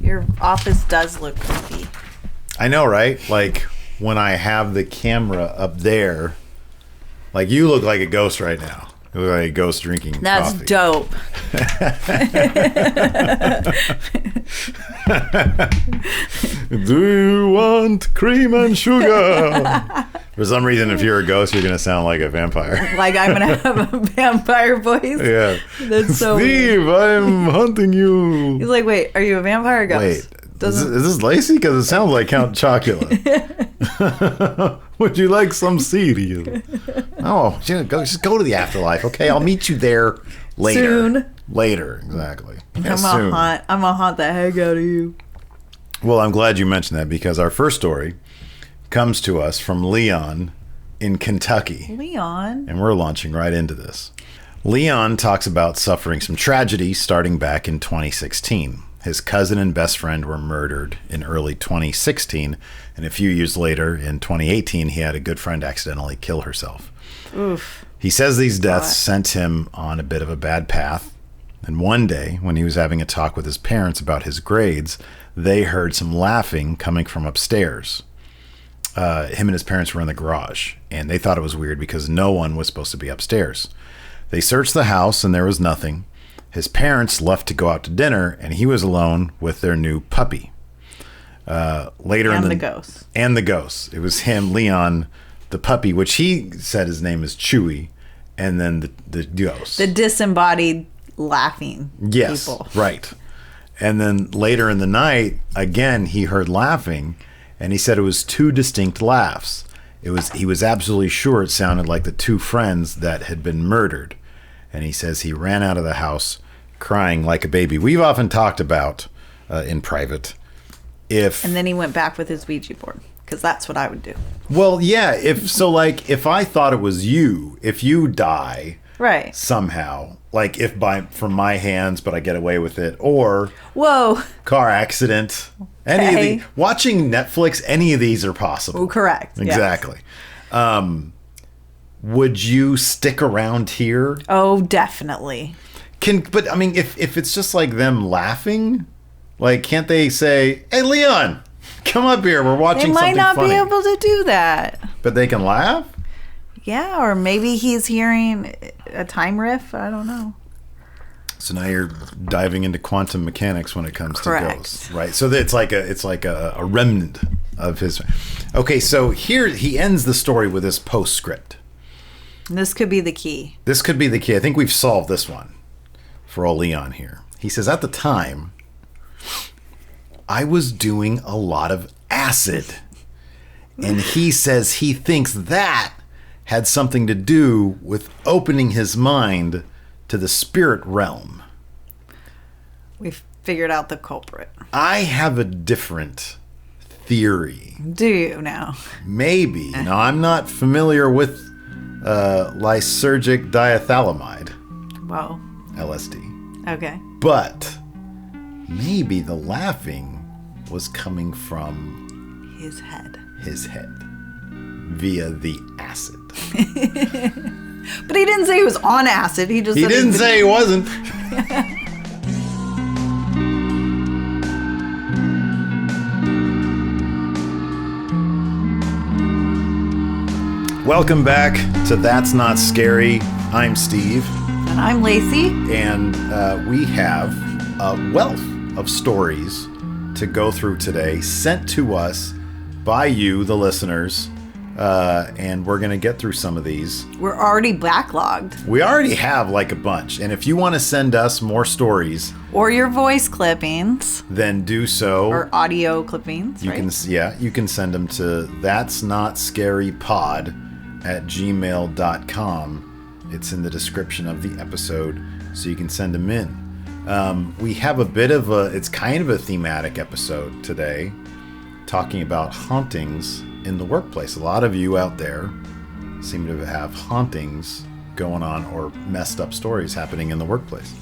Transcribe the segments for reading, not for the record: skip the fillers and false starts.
Your office does look creepy. I know, right? Like when I have the camera up there, like you look like a ghost right now. You look like a ghost drinking That's coffee. dope. Do you want cream and sugar? For some reason, if you're a ghost, you're going to sound like a vampire. Like I'm going to have a vampire voice? Yeah. That's so Steve, weird. I'm hunting you. He's like, wait, are you a vampire or ghost? Wait, is this Lacey? Because it sounds like Count Chocula. Would you like some cereal? Oh, just go to the afterlife, okay? I'll meet you there later. Soon. Later, exactly. Yeah, I'm gonna haunt the heck out of you. Well, I'm glad you mentioned that because our first story comes to us from Leon in Kentucky. Leon? And we're launching right into this. Leon talks about suffering some tragedy starting back in 2016. His cousin and best friend were murdered in early 2016, and a few years later, in 2018, he had a good friend accidentally kill herself. Oof. He says these deaths sent him on a bit of a bad path, and one day, when he was having a talk with his parents about his grades, they heard some laughing coming from upstairs. Him and his parents were in the garage, and they thought it was weird because no one was supposed to be upstairs. They searched the house, and there was nothing. His parents left to go out to dinner, and he was alone with their new puppy. Later, and the ghost. And the ghost. It was him, Leon, the puppy, which he said his name is Chewy, and then the ghost. The disembodied laughing people. Right. And then later in the night, again, he heard laughing, and he said it was two distinct laughs. He was absolutely sure it sounded like the two friends that had been murdered. And he says he ran out of the house crying like a baby. We've often talked about in private and then he went back with his Ouija board, because that's what I would do. Well, yeah, if I thought it was you, if you die right somehow, like from my hands but I get away with it, or whoa, car accident, watching Netflix, any of these are possible. Oh, correct. Exactly. Yes. Would you stick around here? Oh, definitely. But I mean, if it's just like them laughing, like, can't they say, "Hey, Leon, come up here. We're watching something funny." They might not be able to do that. But they can laugh? Yeah, or maybe he's hearing a time riff. I don't know. So now you're diving into quantum mechanics when it comes to ghosts, right? So it's like a remnant of his. Okay, so here he ends the story with this postscript. This could be the key. This could be the key. I think we've solved this one for old Leon here. He says, at the time, I was doing a lot of acid. And he says he thinks that had something to do with opening his mind to the spirit realm. We've figured out the culprit. I have a different theory. Do you now? Maybe. Now, I'm not familiar with lysergic diethylamide. Whoa. LSD. Okay. But maybe the laughing was coming from his head. Via the acid. But he didn't say he was on acid. He didn't say he wasn't. Welcome back to That's Not Scary. I'm Steve. And I'm Lacey. And we have a wealth of stories to go through today, sent to us by you, the listeners. And we're going to get through some of these. We're already backlogged. We already have like a bunch. And if you want to send us more stories. Or your voice clippings. Then do so. Or audio clippings, you can send them to thatsnotscarypod @gmail.com. It's in the description of the episode, so you can send them in. We have a bit of it's kind of a thematic episode today, talking about hauntings in the workplace. A lot of you out there seem to have hauntings going on or messed up stories happening in the workplace.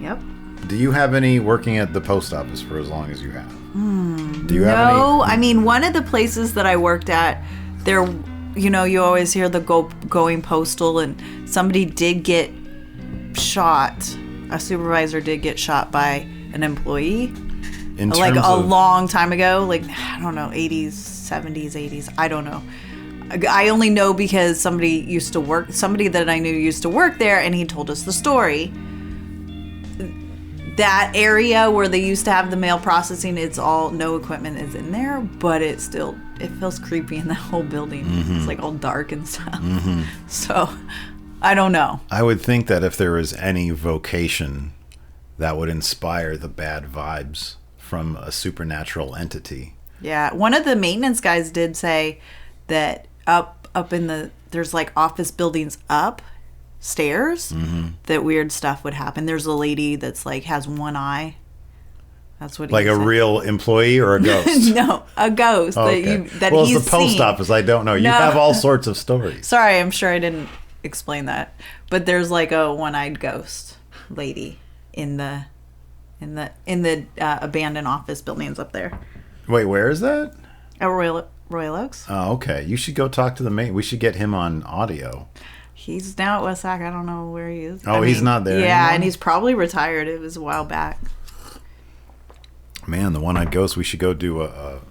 Yep. Do you have any working at the post office for as long as you have? Do you have any? No, I mean, one of the places that I worked at, there, you know, you always hear the going postal, and somebody did get shot. A supervisor did get shot by an employee. In Like terms a of, long time ago, like, I don't know, 80s, 70s, 80s. I don't know. I only know because somebody that I knew used to work there, and he told us the story. That area where they used to have the mail processing, it's all, no equipment is in there, but it feels creepy in that whole building. It's like all dark and stuff. So, I don't know. I would think that if there was any vocation that would inspire the bad vibes from a supernatural entity. Yeah, one of the maintenance guys did say that up in there's like office buildings upstairs that weird stuff would happen. There's a lady that's like has one eye. That's what he like a said. real employee or a ghost? No, a ghost Okay. that well, he's it's the post seen. office. I don't know. You No. have all sorts of stories. Sorry, I'm sure I didn't explain that. But there's like a one-eyed ghost lady in the abandoned office buildings up there. Wait, where is that? At Royal Oaks. Oh, okay. You should go talk to the mate. We should get him on audio. He's now at West Sac. I don't know where he is. Oh, he's not there Yeah, anymore? and he's probably retired. It was a while back. Man, the one-eyed ghost. We should go do an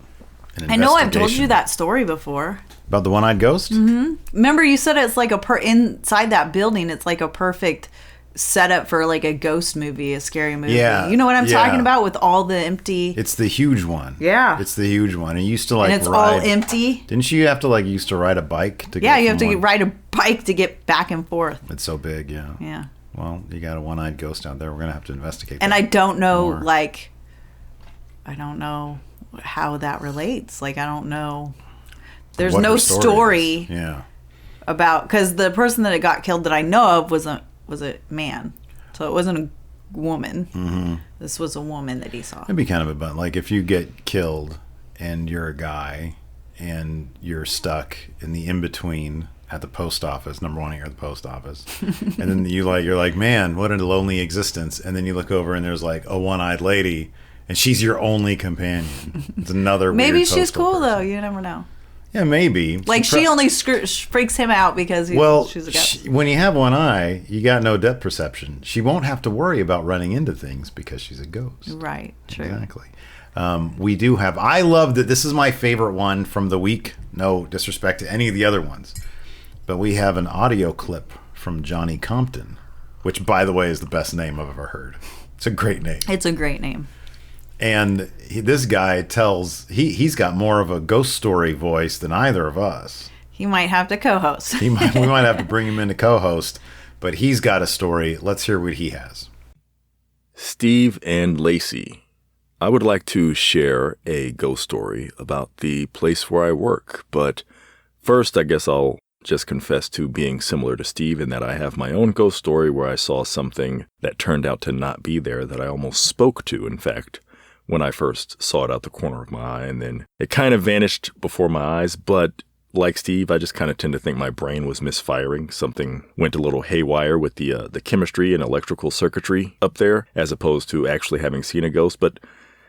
investigation. I know I've told you that story before. About the one-eyed ghost? Remember you said it's like inside that building, it's like a perfect setup for like a ghost movie, a scary movie. Yeah, You know what I'm yeah. talking about with all the empty... It's the huge one. Yeah. It's the huge one. And you used to like and it's ride. all empty. Didn't you have to like used to ride a bike to? Yeah, go you have from to one- ride a bike to get back and forth. It's so big, yeah. Yeah. Well, you got a one-eyed ghost out there. We're gonna have to investigate. And that I don't know, more. like, I don't know how that relates. Like, I don't know. There's What no her story is. Yeah. about, because the person that got killed that I know of was a man. So it wasn't a woman. Mm-hmm. This was a woman that he saw. It'd be kind of a bun. Like if you get killed and you're a guy and you're stuck in the in-between at the post office, number one, you're at the post office. And then you're like, man, what a lonely existence. And then you look over and there's like a one-eyed lady and she's your only companion. It's another Maybe weird she's postal cool, person. though. You never know. Yeah, maybe. Like, she only freaks him out because she's a guy. When you have one eye, you got no depth perception. She won't have to worry about running into things because she's a ghost. Right, true. Exactly. We do have... I love that this is my favorite one from the week. No disrespect to any of the other ones. But we have an audio clip from Johnny Compton, which, by the way, is the best name I've ever heard. It's a great name. It's a great name. And this guy tells... He's got more of a ghost story voice than either of us. He might have to co-host. We might have to bring him in to co-host, but he's got a story. Let's hear what he has. Steve and Lacey, I would like to share a ghost story about the place where I work, but first I guess I'll just confess to being similar to Steve in that I have my own ghost story where I saw something that turned out to not be there that I almost spoke to, in fact, when I first saw it out the corner of my eye, and then it kind of vanished before my eyes, but like Steve, I just kind of tend to think my brain was misfiring. Something went a little haywire with the chemistry and electrical circuitry up there, as opposed to actually having seen a ghost. But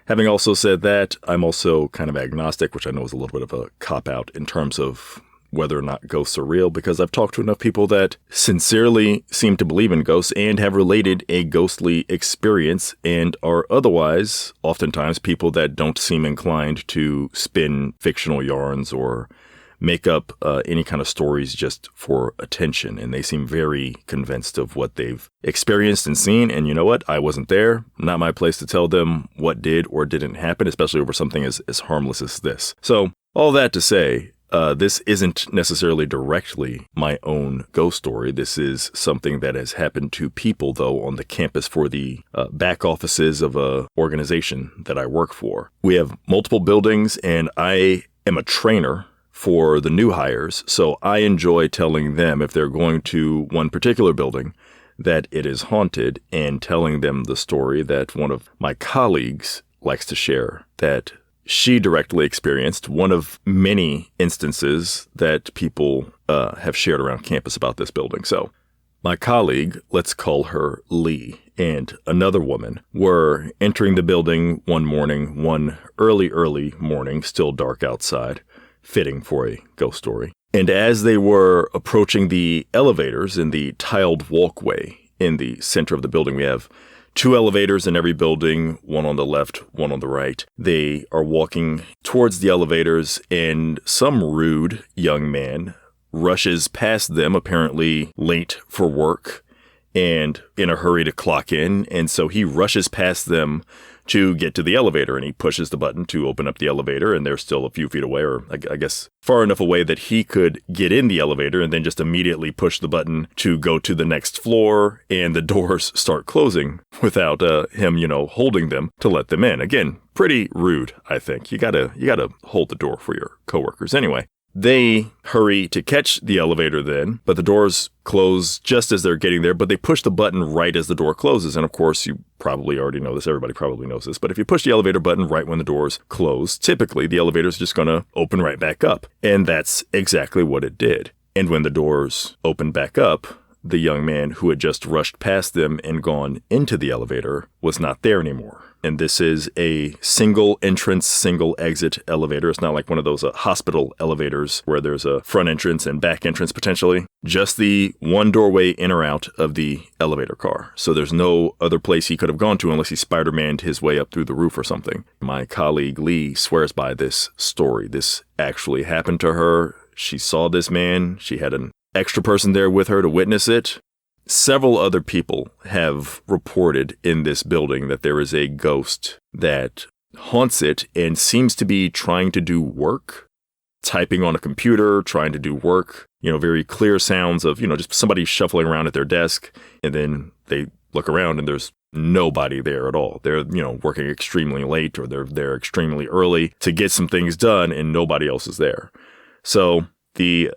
having also said that, I'm also kind of agnostic, which I know is a little bit of a cop-out in terms of whether or not ghosts are real, because I've talked to enough people that sincerely seem to believe in ghosts and have related a ghostly experience, and are otherwise oftentimes people that don't seem inclined to spin fictional yarns or make up any kind of stories just for attention. And they seem very convinced of what they've experienced and seen. And you know what? I wasn't there. Not my place to tell them what did or didn't happen, especially over something as harmless as this. So all that to say, this isn't necessarily directly my own ghost story. This is something that has happened to people, though, on the campus for the back offices of a organization that I work for. We have multiple buildings, and I am a trainer for the new hires, so I enjoy telling them, if they're going to one particular building, that it is haunted, and telling them the story that one of my colleagues likes to share, that she directly experienced, one of many instances that people have shared around campus about this building. So my colleague, let's call her Lee, and another woman were entering the building one morning, one early morning, still dark outside, fitting for a ghost story. And as they were approaching the elevators in the tiled walkway in the center of the building, we have 2 elevators in every building, one on the left, one on the right. They are walking towards the elevators, and some rude young man rushes past them, apparently late for work and in a hurry to clock in. And so he rushes past them to get to the elevator, and he pushes the button to open up the elevator, and they're still a few feet away, or I guess far enough away that he could get in the elevator and then just immediately push the button to go to the next floor, and the doors start closing without him, holding them to let them in. Again, pretty rude, I think. You gotta hold the door for your coworkers. Anyway, they hurry to catch the elevator then, but the doors close just as they're getting there, but they push the button right as the door closes. And of course, you probably already know this. Everybody probably knows this. But if you push the elevator button right when the doors close, typically the elevator's just going to open right back up. And that's exactly what it did. And when the doors opened back up, the young man who had just rushed past them and gone into the elevator was not there anymore. And this is a single entrance, single exit elevator. It's not like one of those hospital elevators where there's a front entrance and back entrance potentially. Just the one doorway in or out of the elevator car. So there's no other place he could have gone to unless he Spider-Man'd his way up through the roof or something. My colleague Lee swears by this story. This actually happened to her. She saw this man. She had an extra person there with her to witness it. Several other people have reported in this building that there is a ghost that haunts it and seems to be trying to do work, typing on a computer, trying to do work, very clear sounds of, just somebody shuffling around at their desk, and then they look around and there's nobody there at all. They're, working extremely late, or they're there extremely early to get some things done, and nobody else is there. So the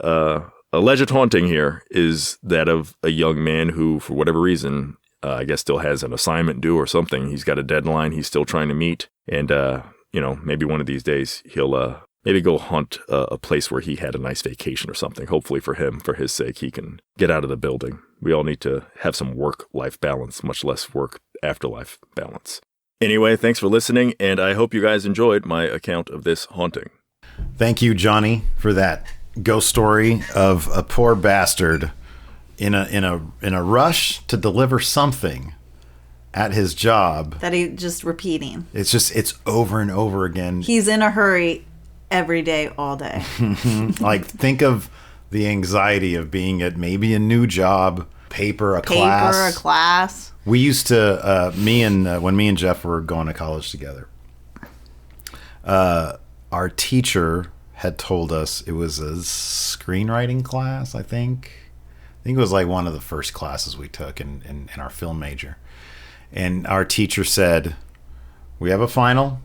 alleged haunting here is that of a young man who, for whatever reason, I guess still has an assignment due or something. He's got a deadline he's still trying to meet. And, maybe one of these days he'll maybe go haunt a place where he had a nice vacation or something. Hopefully for him, for his sake, he can get out of the building. We all need to have some work-life balance, much less work-afterlife balance. Anyway, thanks for listening, and I hope you guys enjoyed my account of this haunting. Thank you, Johnny, for that ghost story of a poor bastard in a rush to deliver something at his job that he just repeating. It's over and over again. He's in a hurry every day, all day. Like, think of the anxiety of being at maybe a new job, a class. We used to when me and Jeff were going to college together, our teacher had told us it was a screenwriting class, I think. I think it was like one of the first classes we took in our film major. And our teacher said, we have a final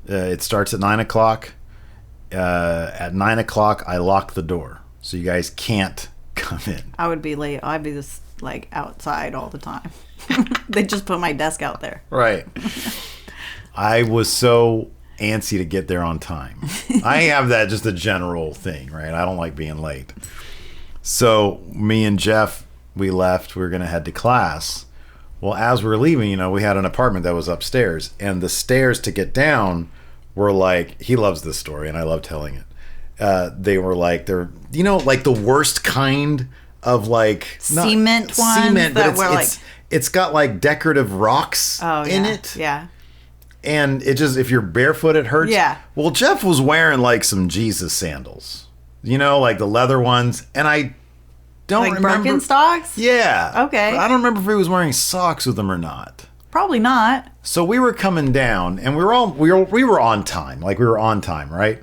it starts at 9 o'clock. At 9 o'clock, I lock the door, so you guys can't come in. I would be late. I'd be just like outside all the time. They just put my desk out there. Right. I was so antsy to get there on time. I have that, just a general thing, right? I don't like being late. So me and Jeff, we left. We were going to head to class. Well, as we were leaving, we had an apartment that was upstairs, and the stairs to get down were like, he loves this story and I love telling it. They were like, they're, like the worst kind of like cement ones. Cement, but it's got like decorative rocks in it. Yeah. And it just, if you're barefoot, it hurts. Yeah. Well, Jeff was wearing like some Jesus sandals, like the leather ones. And I don't remember. Like Birkenstocks? Yeah. Okay. But I don't remember if he was wearing socks with them or not. Probably not. So we were coming down, and we were on time. Like, we were on time, right?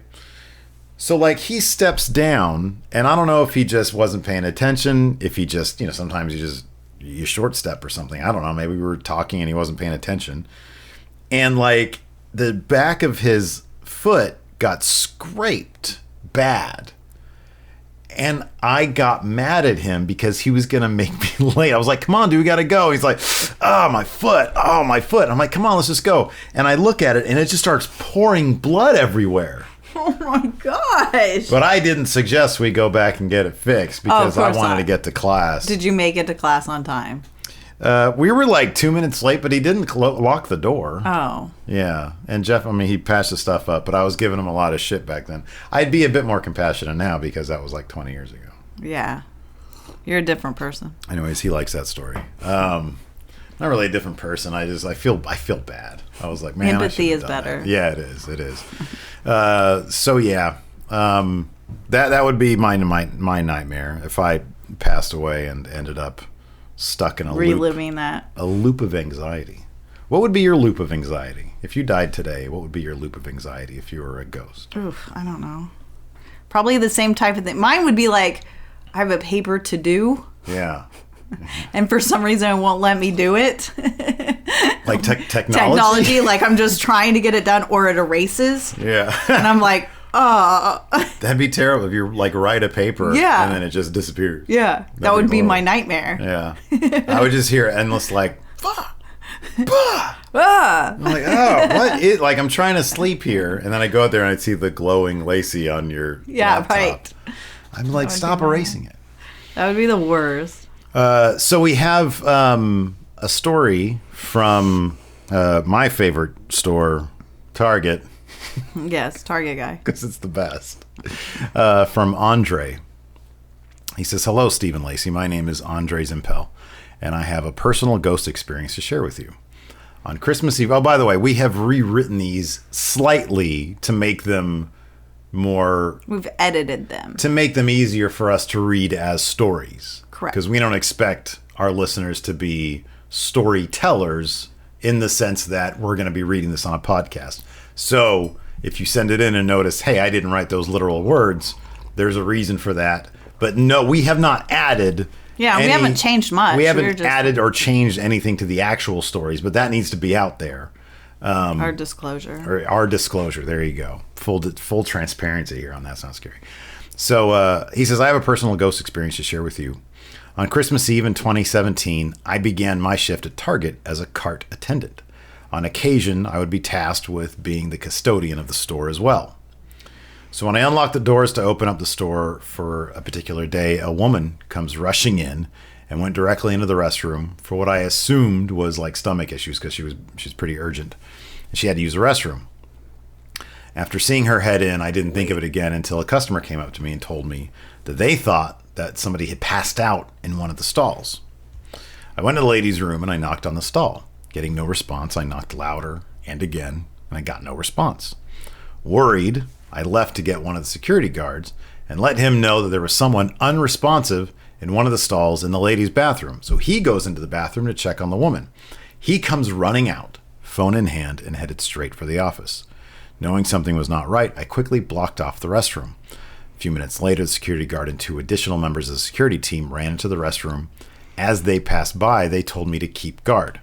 So like, he steps down, and I don't know if he just wasn't paying attention, if he just, sometimes you short step or something. I don't know. Maybe we were talking and he wasn't paying attention. And like, the back of his foot got scraped bad. And I got mad at him because he was going to make me late. I was like, come on, dude, we got to go. He's like, my foot. I'm like, come on, let's just go. And I look at it, and it just starts pouring blood everywhere. Oh, my gosh. But I didn't suggest we go back and get it fixed because I wanted to get to class. Did you make it to class on time? We were like 2 minutes late, but he didn't lock the door. Oh. Yeah. And Jeff, he patched the stuff up, but I was giving him a lot of shit back then. I'd be a bit more compassionate now because that was like 20 years ago. Yeah. You're a different person. Anyways, he likes that story. Not really a different person. I feel bad. I was like, man, empathy is better. That. Yeah, it is. So yeah, that would be my nightmare if I passed away and ended up stuck in a reliving a loop of anxiety. What would be your loop of anxiety if you died today? What would be your loop of anxiety if you were a ghost? Oof, I don't know. Probably the same type of thing. Mine would be like, I have a paper to do. Yeah. And for some reason, it won't let me do it. Like technology? Technology, like I'm just trying to get it done, or it erases. Yeah. And I'm like, That'd be terrible if you like write a paper and then it just disappears. Yeah. That would be my nightmare. Yeah. I would just hear endless like, bah, bah. I'm like, oh, what is, like I'm trying to sleep here, and then I go out there and I see the glowing Lacey on your laptop. Right. I'm like, stop erasing it. That would be the worst. So we have a story from my favorite store, Target. Yes, Target guy. Because it's the best. From Andre. He says, hello, Steve and Lacey. My name is Andre Zimpel, and I have a personal ghost experience to share with you. On Christmas Eve, oh, by the way, we have rewritten these slightly to make them more... We've edited them. To make them easier for us to read as stories. Correct. Because we don't expect our listeners to be storytellers in the sense that we're going to be reading this on a podcast. So if you send it in and notice, hey, I didn't write those literal words, there's a reason for that. But no, we have not added... Yeah, we haven't changed much. We haven't added or changed anything to the actual stories, but that needs to be out there. Our disclosure. Or our disclosure. There you go. Full transparency here on That's Not Scary. So he says, I have a personal ghost experience to share with you. On Christmas Eve in 2017, I began my shift at Target as a cart attendant. On occasion, I would be tasked with being the custodian of the store as well. So when I unlock the doors to open up the store for a particular day, a woman comes rushing in and went directly into the restroom for what I assumed was like stomach issues because she's pretty urgent. And she had to use the restroom. After seeing her head in, I didn't think of it again until a customer came up to me and told me that they thought that somebody had passed out in one of the stalls. I went to the ladies' room and I knocked on the stall. Getting no response, I knocked louder and again, and I got no response. Worried, I left to get one of the security guards and let him know that there was someone unresponsive in one of the stalls in the ladies' bathroom. So he goes into the bathroom to check on the woman. He comes running out, phone in hand, and headed straight for the office. Knowing something was not right, I quickly blocked off the restroom. A few minutes later, the security guard and two additional members of the security team ran into the restroom. As they passed by, they told me to keep guard.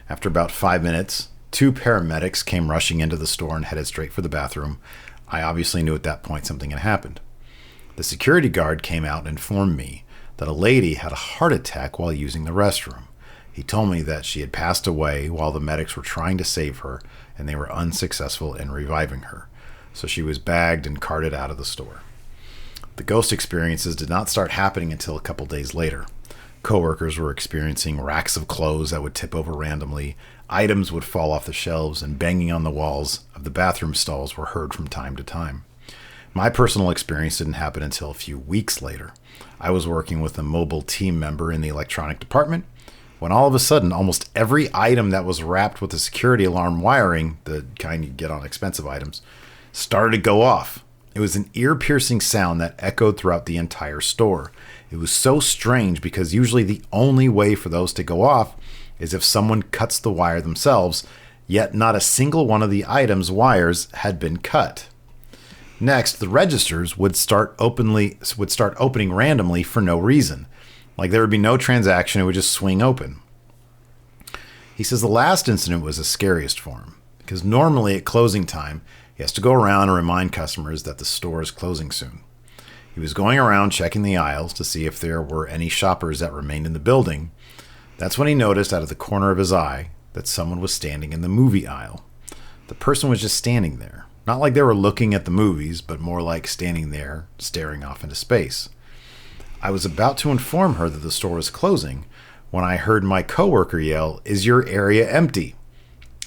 After about 5 minutes, two paramedics came rushing into the store and headed straight for the bathroom. I obviously knew at that point something had happened. The security guard came out and informed me that a lady had a heart attack while using the restroom. He told me that she had passed away while the medics were trying to save her, and they were unsuccessful in reviving her. So she was bagged and carted out of the store. The ghost experiences did not start happening until a couple days later. Coworkers were experiencing racks of clothes that would tip over randomly, items would fall off the shelves, and banging on the walls of the bathroom stalls were heard from time to time. My personal experience didn't happen until a few weeks later. I was working with a mobile team member in the electronic department when all of a sudden, almost every item that was wrapped with the security alarm wiring, the kind you get on expensive items, started to go off. It was an ear-piercing sound that echoed throughout the entire store. It was so strange because usually the only way for those to go off is if someone cuts the wire themselves, yet not a single one of the items' wires had been cut. Next, the registers would start opening randomly for no reason. Like there would be no transaction, it would just swing open. He says the last incident was the scariest for him, because normally at closing time, he has to go around and remind customers that the store is closing soon. He was going around checking the aisles to see if there were any shoppers that remained in the building. That's when he noticed out of the corner of his eye that someone was standing in the movie aisle. The person was just standing there. Not like they were looking at the movies, but more like standing there, staring off into space. I was about to inform her that the store was closing when I heard my coworker yell, "Is your area empty?"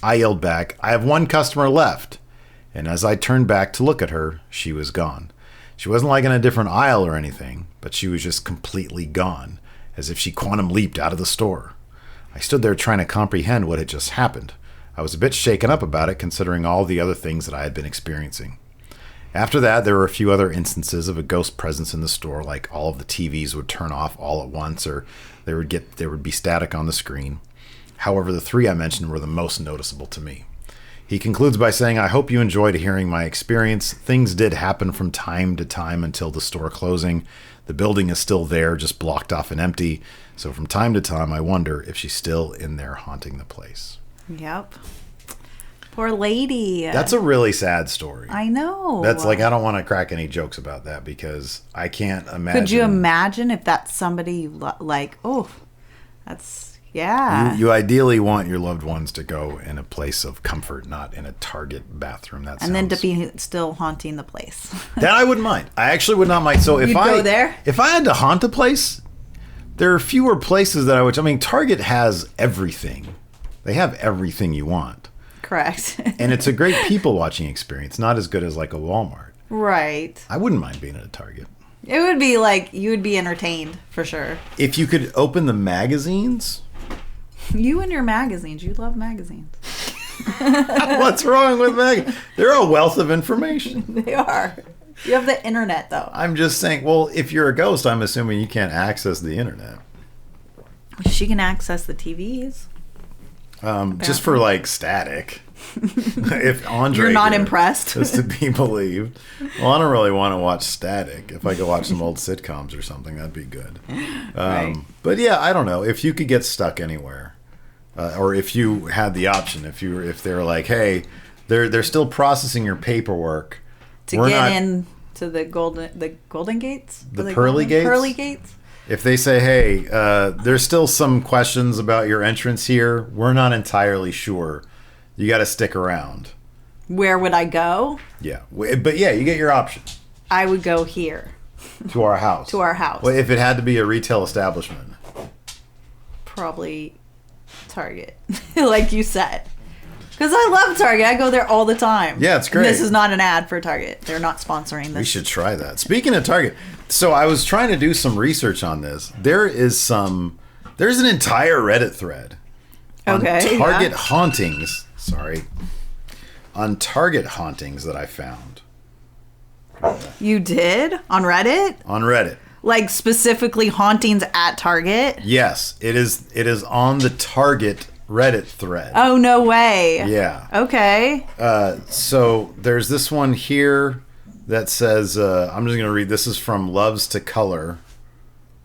I yelled back, "I have one customer left." And as I turned back to look at her, she was gone. She wasn't like in a different aisle or anything, but she was just completely gone, as if she quantum leaped out of the store. I stood there trying to comprehend what had just happened. I was a bit shaken up about it, considering all the other things that I had been experiencing. After that, there were a few other instances of a ghost presence in the store, like all of the TVs would turn off all at once, or there would be static on the screen. However, the 3 I mentioned were the most noticeable to me. He concludes by saying, I hope you enjoyed hearing my experience. Things did happen from time to time until the store closing. The building is still there, just blocked off and empty. So from time to time, I wonder if she's still in there haunting the place. Yep. Poor lady. That's a really sad story. I know. That's like, I don't want to crack any jokes about that because I can't imagine. Could you imagine if that's somebody like, oh, that's, yeah. You ideally want your loved ones to go in a place of comfort, not in a Target bathroom. Then to be still haunting the place. That I wouldn't mind. I actually would not mind. So if You'd go there? If I had to haunt a place, there are fewer places that I would. I mean, Target has everything. They have everything you want. Correct. And it's a great people watching experience, not as good as like a Walmart. Right. I wouldn't mind being at a Target. It would be like, you would be entertained for sure. If you could open the magazines. You and your magazines. You love magazines. What's wrong with magazines? They're a wealth of information. They are. You have the internet though. I'm just saying, well, if you're a ghost, I'm assuming you can't access the internet. She can access the TVs. Just for like static. If Andre, you're not impressed, is to be believed. Well, I don't really want to watch static. If I could watch some old sitcoms or something, that'd be good. Right. But yeah, I don't know if you could get stuck anywhere, or if you had the option. If they're like, hey, they're still processing your paperwork to get in to the golden gates, the pearly gates. Pearly gates. If they say, hey, there's still some questions about your entrance here, we're not entirely sure. You got to stick around. Where would I go? Yeah. But yeah, you get your option. I would go here. To our house. To our house. Well, if it had to be a retail establishment. Probably Target. Like you said. Because I love Target. I go there all the time. Yeah, it's great. And this is not an ad for Target. They're not sponsoring this. We should try that. Speaking of Target, so I was trying to do some research on this. There's an entire Reddit thread on Target hauntings. Sorry. On Target hauntings that I found. You did? On Reddit? On Reddit. Like specifically hauntings at Target? Yes. It is on the Target Reddit thread. Oh, no way. Yeah. Okay. So there's this one here that says, I'm just going to read. This is from Loves to Color.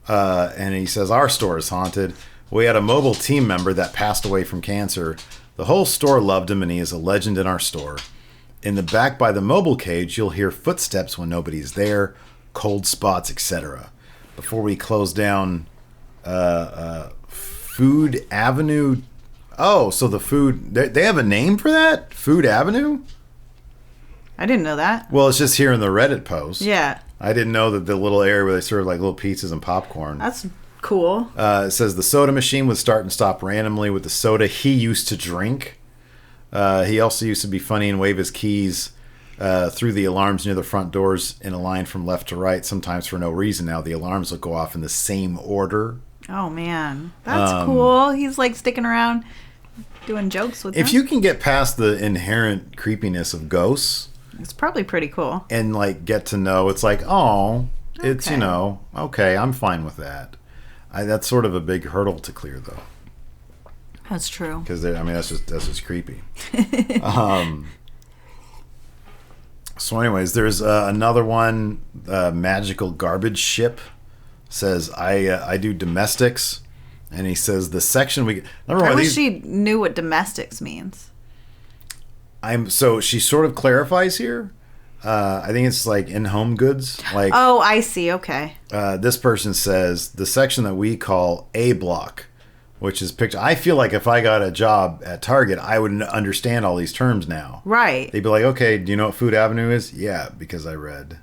And he says, our store is haunted. We had a mobile team member that passed away from cancer. The whole store loved him, and he is a legend in our store. In the back by the mobile cage, you'll hear footsteps when nobody's there, cold spots, etc. Before we close down Food Avenue. Oh, so the food... They have a name for that? Food Avenue? I didn't know that. Well, it's just here in the Reddit post. Yeah. I didn't know that the little area where they serve like little pizzas and popcorn. That's cool. It says the soda machine would start and stop randomly with the soda he used to drink. He also used to be funny and wave his keys through the alarms near the front doors in a line from left to right, sometimes for no reason. Now the alarms will go off in the same order. Oh, man. That's cool. He's like sticking around doing jokes with them. If you can get past the inherent creepiness of ghosts... It's probably pretty cool. And like get to know, it's like, oh, it's, okay, I'm fine with that. That's sort of a big hurdle to clear, though. That's true. Because that's just creepy. So, anyways, there's another one. Magical Garbage Ship says I do domestics, and he says the section we. I wish she knew what domestics means. So she sort of clarifies here. I think it's like in-home goods. Like, oh, I see. Okay. This person says the section that we call A block, which is picture. I feel like if I got a job at Target, I would understand all these terms now. Right. They'd be like, okay, do you know what Food Avenue is? Yeah, because I read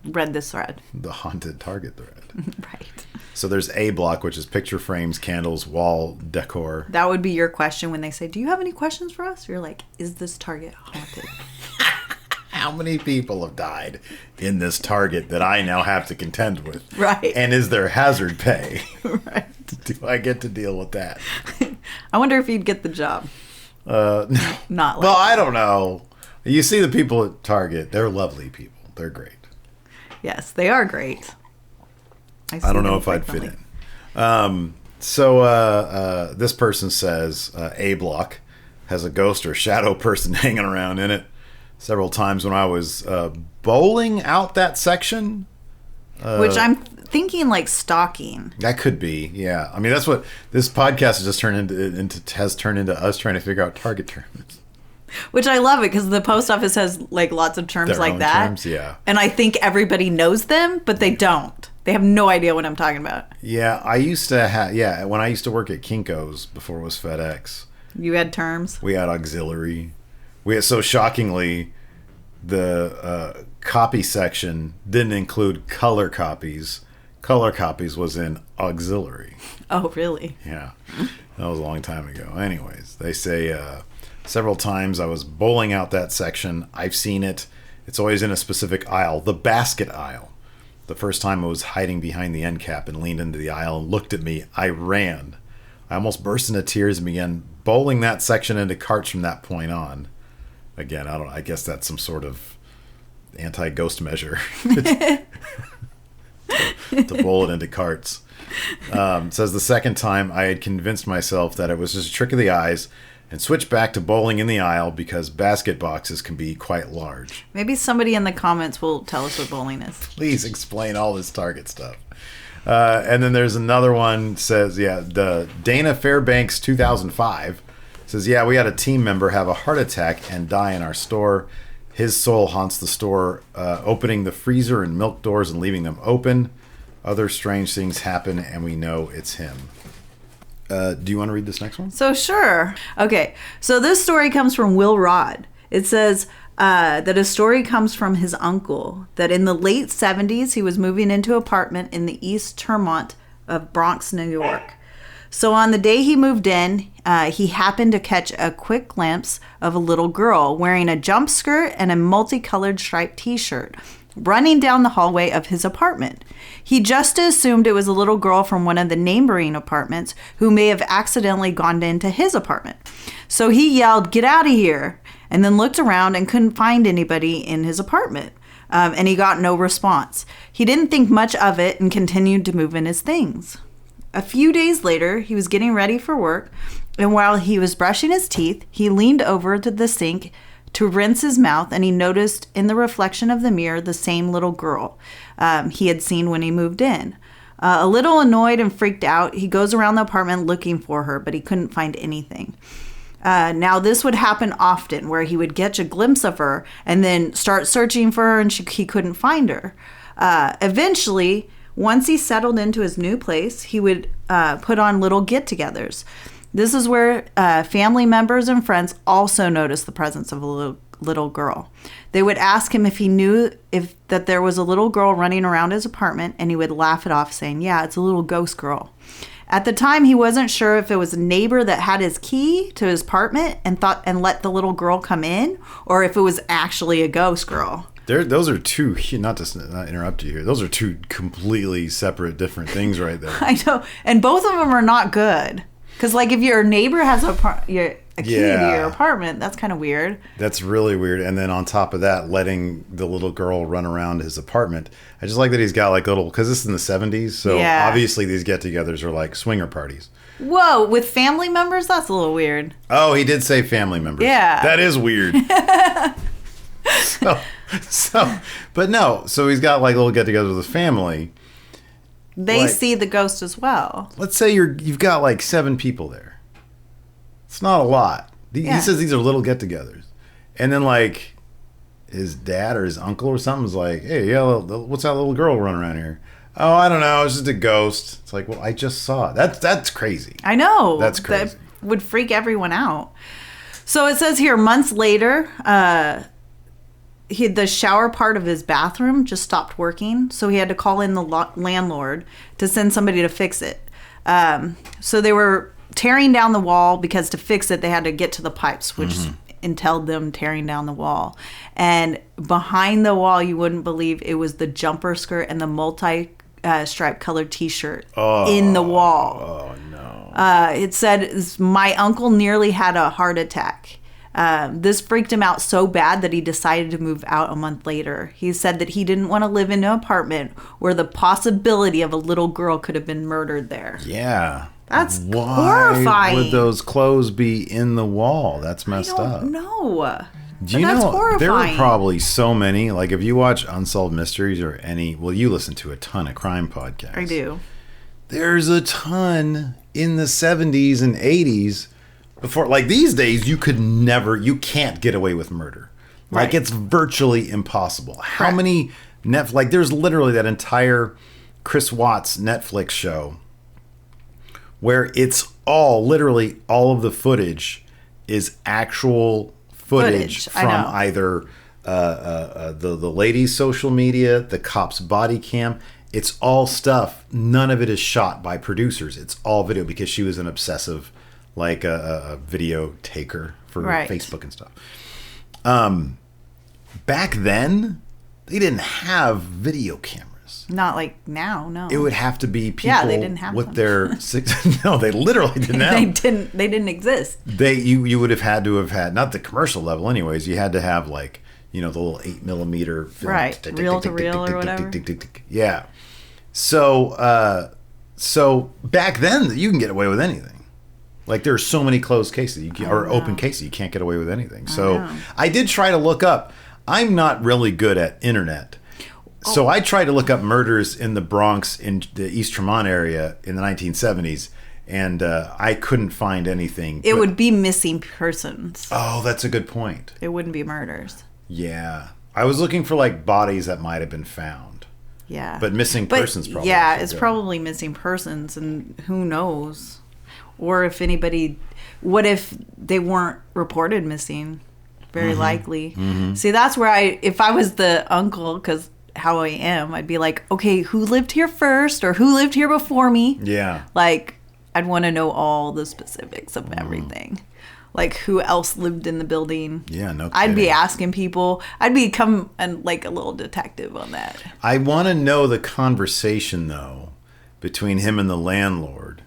this thread. The haunted Target thread. Right. So there's A block, which is picture frames, candles, wall decor. That would be your question when they say, do you have any questions for us? You're like, is this Target haunted? how many people have died in this Target that I now have to contend with? Right. And is there hazard pay? Right. Do I get to deal with that? I wonder if you'd get the job. No. Not Well, like I don't know. You see the people at Target, they're lovely people. They're great. Yes, they are great. I don't know if I'd fit in. So this person says A block has a ghost or shadow person hanging around in it. Several times when I was bowling out that section. Which I'm thinking like stalking. That could be, yeah. I mean, that's what this podcast has just turned into us trying to figure out Target terms. Which I love it because the post office has like lots of terms Their like own that. terms, yeah. And I think everybody knows them, but they don't. They have no idea what I'm talking about. Yeah, I used to have, when I used to work at Kinko's before it was FedEx. You had terms? We had auxiliary. So shockingly, the copy section didn't include color copies. Color copies was in auxiliary. Oh, really? Yeah, that was a long time ago. Anyways, they say several times I was bowling out that section. I've seen it. It's always in a specific aisle, the basket aisle. The first time I was hiding behind the end cap and leaned into the aisle and looked at me, I ran. I almost burst into tears and began bowling that section into carts from that point on. Again, I guess that's some sort of anti-ghost measure to bowl it into carts. It says the second time I had convinced myself that it was just a trick of the eyes and switched back to bowling in the aisle because basket boxes can be quite large. Maybe somebody in the comments will tell us what bowling is. Please explain all this Target stuff. And then there's another one says, the Dana Fairbanks 2005 says, we had a team member have a heart attack and die in our store. His soul haunts the store, opening the freezer and milk doors and leaving them open. Other strange things happen, and we know it's him. Do you want to read this next one? So sure. Okay. So this story comes from Will Rod. It says that a story comes from his uncle, that in the late 70s, he was moving into an apartment in the East Termont of Bronx, New York. So on the day he moved in, he happened to catch a quick glimpse of a little girl wearing a jump skirt and a multicolored striped t-shirt running down the hallway of his apartment. He just assumed it was a little girl from one of the neighboring apartments who may have accidentally gone into his apartment. So he yelled, "Get out of here!" and then looked around and couldn't find anybody in his apartment. And he got no response. He didn't think much of it and continued to move in his things. A few days later, he was getting ready for work, and while he was brushing his teeth, he leaned over to the sink to rinse his mouth, and he noticed in the reflection of the mirror the same little girl he had seen when he moved in. A little annoyed and freaked out, he goes around the apartment looking for her, but he couldn't find anything. Now, this would happen often, where he would catch a glimpse of her and then start searching for her, and he couldn't find her. Eventually, once he settled into his new place, he would put on little get-togethers. This is where family members and friends also noticed the presence of a little girl. They would ask him if he knew that there was a little girl running around his apartment, and he would laugh it off, saying, "Yeah, it's a little ghost girl." At the time, he wasn't sure if it was a neighbor that had his key to his apartment and let the little girl come in, or if it was actually a ghost girl. Those are two, not to interrupt you here, those are two completely separate, different things right there. I know, and both of them are not good. Because, like, if your neighbor has a key to your apartment, that's kind of weird. That's really weird. And then on top of that, letting the little girl run around his apartment. I just like that he's got, like, because this is in the 70s, so obviously these get-togethers are like swinger parties. Whoa, with family members? That's a little weird. Oh, he did say family members. Yeah. That is weird. But no, so he's got, like, little get-togethers with his family. They see the ghost as well. Let's say you've got like 7 people there. It's not a lot. He says these are little get-togethers. And then like his dad or his uncle or something's like, "Hey, what's that little girl running around here?" "Oh, I don't know. It's just a ghost." It's like, well, I just saw it. That's crazy. I know. That's crazy. That would freak everyone out. So it says here, months later, the shower part of his bathroom just stopped working, so he had to call in the landlord to send somebody to fix it. So they were tearing down the wall because to fix it, they had to get to the pipes, which until them tearing down the wall. And behind the wall, you wouldn't believe it was the jumper skirt and the multi-stripe colored t-shirt in the wall. Oh, no. It said, my uncle nearly had a heart attack. This freaked him out so bad that he decided to move out a month later. He said that he didn't want to live in an apartment where the possibility of a little girl could have been murdered there. Yeah. That's horrifying. horrifying. Would those clothes be in the wall? That's messed up. No. Do you that's know horrifying. there are probably so many, like if you watch Unsolved Mysteries or you listen to a ton of crime podcasts. I do. There's a ton in the 70s and 80s before, like these days you can't get away with murder. Like Right. it's virtually impossible. How many like there's literally that entire Chris Watts Netflix show where it's literally all of the footage is actual footage I from know. either the lady's social media, the cop's body cam. It's all stuff. None of it is shot by producers. It's all video because she was an obsessive, like a video taker for Right. Facebook and stuff. Back then, they didn't have video cameras. Not like now, no. It would have to be people Yeah, they didn't have with them. their no, they literally didn't have them. They didn't exist. You would have had to have had, not the commercial level anyways, you had to have like, the little 8mm film. Right, reel to reel or whatever. Yeah. So back then you can get away with anything. Like there are so many closed cases or open cases, you can't get away with anything. So I did try to look up. I'm not really good at internet. So I tried to look up murders in the Bronx in the East Tremont area in the 1970s, and I couldn't find anything. It would be missing persons. Oh, that's a good point. It wouldn't be murders. Yeah. I was looking for like bodies that might have been found. Yeah. But missing persons probably. Yeah, it's probably missing persons, and who knows? Or if anybody, what if they weren't reported missing? Very likely. See, that's where if I was the uncle, because how I am, I'd be like, okay, who lived here first or who lived here before me? Yeah. Like, I'd want to know all the specifics of everything. Like, who else lived in the building? Yeah, no I'd be kidding. asking people. I'd become like a little detective on that. I want to know the conversation, though, between him and the landlord.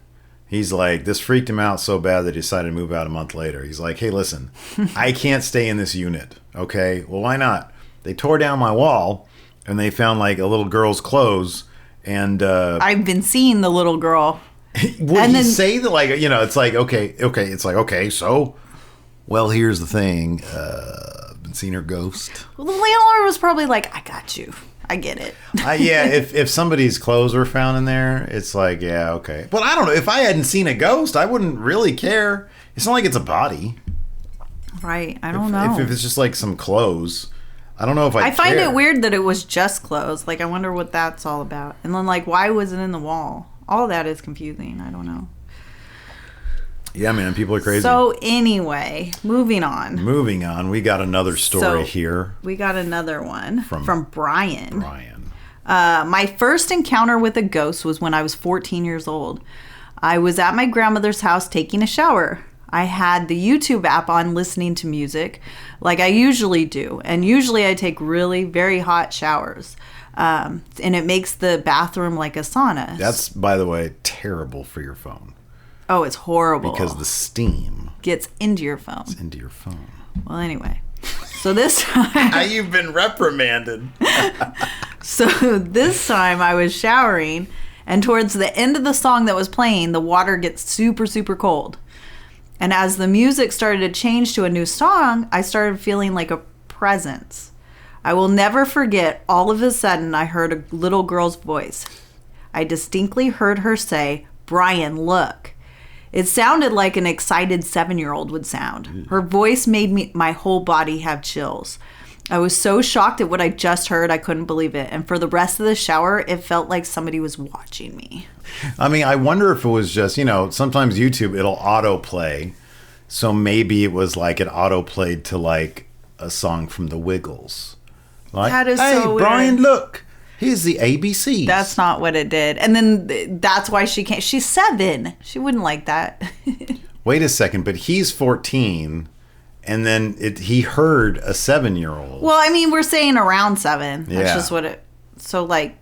He's like, this freaked him out so bad that he decided to move out a month later. He's like, hey, listen, I can't stay in this unit. Okay, well, why not? They tore down my wall, and they found like a little girl's clothes. And I've been seeing the little girl. would he say that, like, it's like, okay. It's like, okay, so, well, here's the thing. I've been seeing her ghost. Well, the landlord was probably like, I got you. I get it. Yeah, if somebody's clothes were found in there, it's like, yeah, okay. But I don't know. If I hadn't seen a ghost, I wouldn't really care. It's not like it's a body. Right. I don't know. If it's just like some clothes, I don't know if I find care. it weird that it was just clothes. Like, I wonder what that's all about. And then, like, why was it in the wall? All that is confusing. I don't know. Yeah, man, people are crazy. So, anyway, moving on. Moving on, we got another story here. We got another one from Brian. My first encounter with a ghost was when I was 14 years old. I was at my grandmother's house taking a shower. I had the YouTube app on listening to music like I usually do. And usually I take really very hot showers. And it makes the bathroom like a sauna. That's, by the way, terrible for your phone. Oh, it's horrible. Because the steam gets into your phone. It's into your phone. Well, anyway. So this time... You've been reprimanded. So this time I was showering, and towards the end of the song that was playing, the water gets super, super cold. And as the music started to change to a new song, I started feeling like a presence. I will never forget, all of a sudden, I heard a little girl's voice. I distinctly heard her say, "Brian, look." It sounded like an excited 7-year-old would sound. Her voice made my whole body have chills. I was so shocked at what I just heard, I couldn't believe it. And for the rest of the shower, it felt like somebody was watching me. I mean, I wonder if it was just, sometimes YouTube, it'll autoplay. So maybe it was like it autoplayed to like a song from the Wiggles. Like, That is hey, so weird. Brian, look. Here's the ABCs. That's not what it did. And then that's why she can't. She's 7. She wouldn't like that. Wait a second, but he's 14 And then he heard a 7-year-old. Well, I mean, we're saying around 7. That's Yeah. just what it... So, like,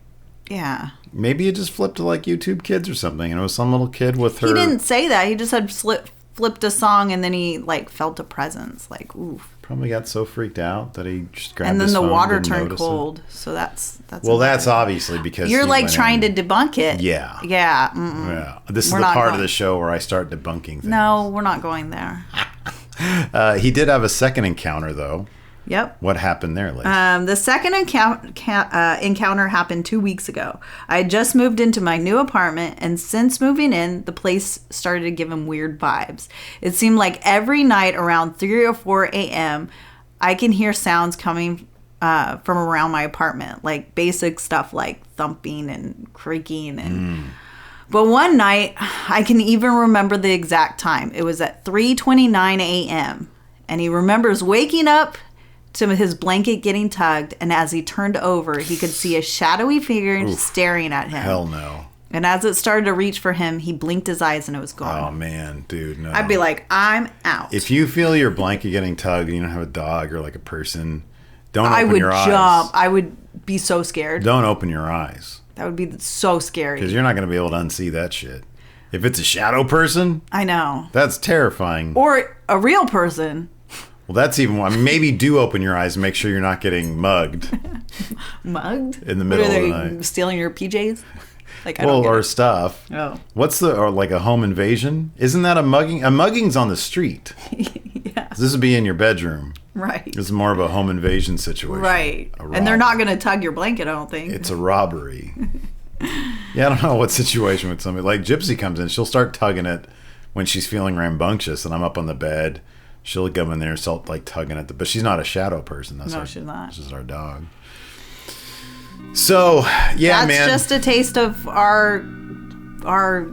yeah. Maybe it just flipped to, like, YouTube Kids or something. And it was some little kid with her... He didn't say that. He just had flipped a song, and then he, like, felt a presence. Like, oof. Probably got so freaked out that he just grabbed And then his the phone, water didn't turned notice cold. So that's Well, that's obviously because... You're, he like, went trying in. to debunk it. Yeah. Yeah. Yeah. This is We're the not part of going- the show where I start debunking things. No, we're not going there. He did have a second encounter, though. Yep. What happened there, Liz? The second encounter happened 2 weeks ago. I had just moved into my new apartment, and since moving in, the place started to give him weird vibes. It seemed like every night around 3 or 4 a.m., I can hear sounds coming from around my apartment, like basic stuff like thumping and creaking. But one night, I can even remember the exact time. It was at 3:29 a.m., and he remembers waking up to his blanket getting tugged, and as he turned over, he could see a shadowy figure staring at him. Hell no. And as it started to reach for him, he blinked his eyes and it was gone. Oh, man, dude, no. I'd be like, I'm out. If you feel your blanket getting tugged and you don't have a dog or like a person, don't open I would your eyes. jump. I would be so scared. Don't open your eyes. That would be so scary. Because you're not going to be able to unsee that shit. If it's a shadow person, I know. that's terrifying. Or a real person. Well, that's even one. Maybe do open your eyes and make sure you're not getting mugged. Mugged? In the middle What, of are the they night. stealing your PJs? Like, I Well, don't get or it. stuff. Oh. Or like a home invasion? Isn't that a mugging? A mugging's on the street. Yeah. This would be in your bedroom. Right. This is more of a home invasion situation. Right. A And they're not robbery. going to tug your blanket, I don't think. It's a robbery. Yeah, I don't know what situation with somebody. Like Gypsy comes in, she'll start tugging it when she's feeling rambunctious, and I'm up on the bed. She'll come in there and start like tugging at but she's not a shadow person. That's No, she's not. This is our dog. So yeah, That's man. just a taste of our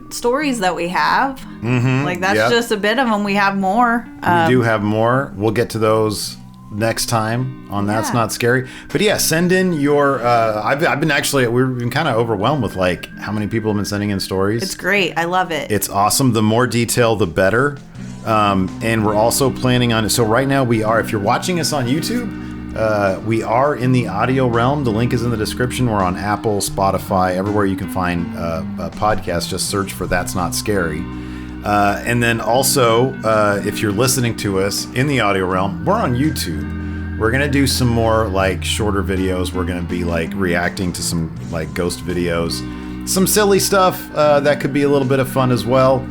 stories that we have. Mm-hmm, like that's yep. just a bit of them. We have more. We do have more. We'll get to those next time on That's Yeah. Not Scary. But yeah, send in your. I've been we've been kind of overwhelmed with like how many people have been sending in stories. It's great. I love it. It's awesome. The more detail, the better. And we're also planning on. So right now we are. If you're watching us on YouTube. We are in the audio realm. The link is in the description. We're on Apple, Spotify, everywhere you can find a podcast. Just search for That's Not Scary. And then also, if you're listening to us in the audio realm, we're on YouTube. We're going to do some more like shorter videos. We're going to be like reacting to some like ghost videos, some silly stuff that could be a little bit of fun as well.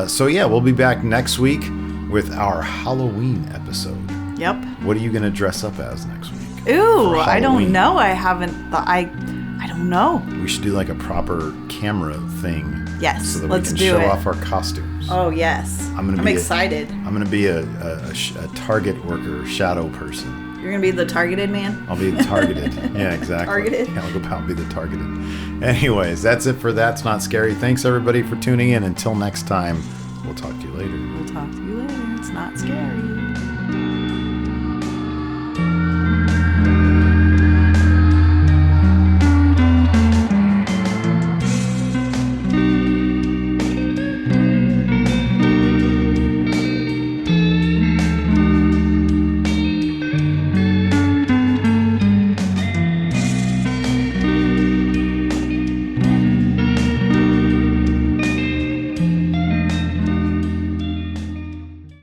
So yeah, we'll be back next week with our Halloween episode. Yep. What are you going to dress up as next week? Ooh, for I don't Halloween? know. I haven't. I don't know. We should do like a proper camera thing. Yes, So that let's we can do show it. off our costumes. Oh yes. I'm excited. I'm going to be a Target worker, shadow person. You're gonna be the targeted man. I'll be the targeted. Yeah, exactly. Targeted? Yeah, I'll be the targeted. Anyways, that's it for That's Not Scary. Thanks everybody for tuning in. Until next time, we'll talk to you later.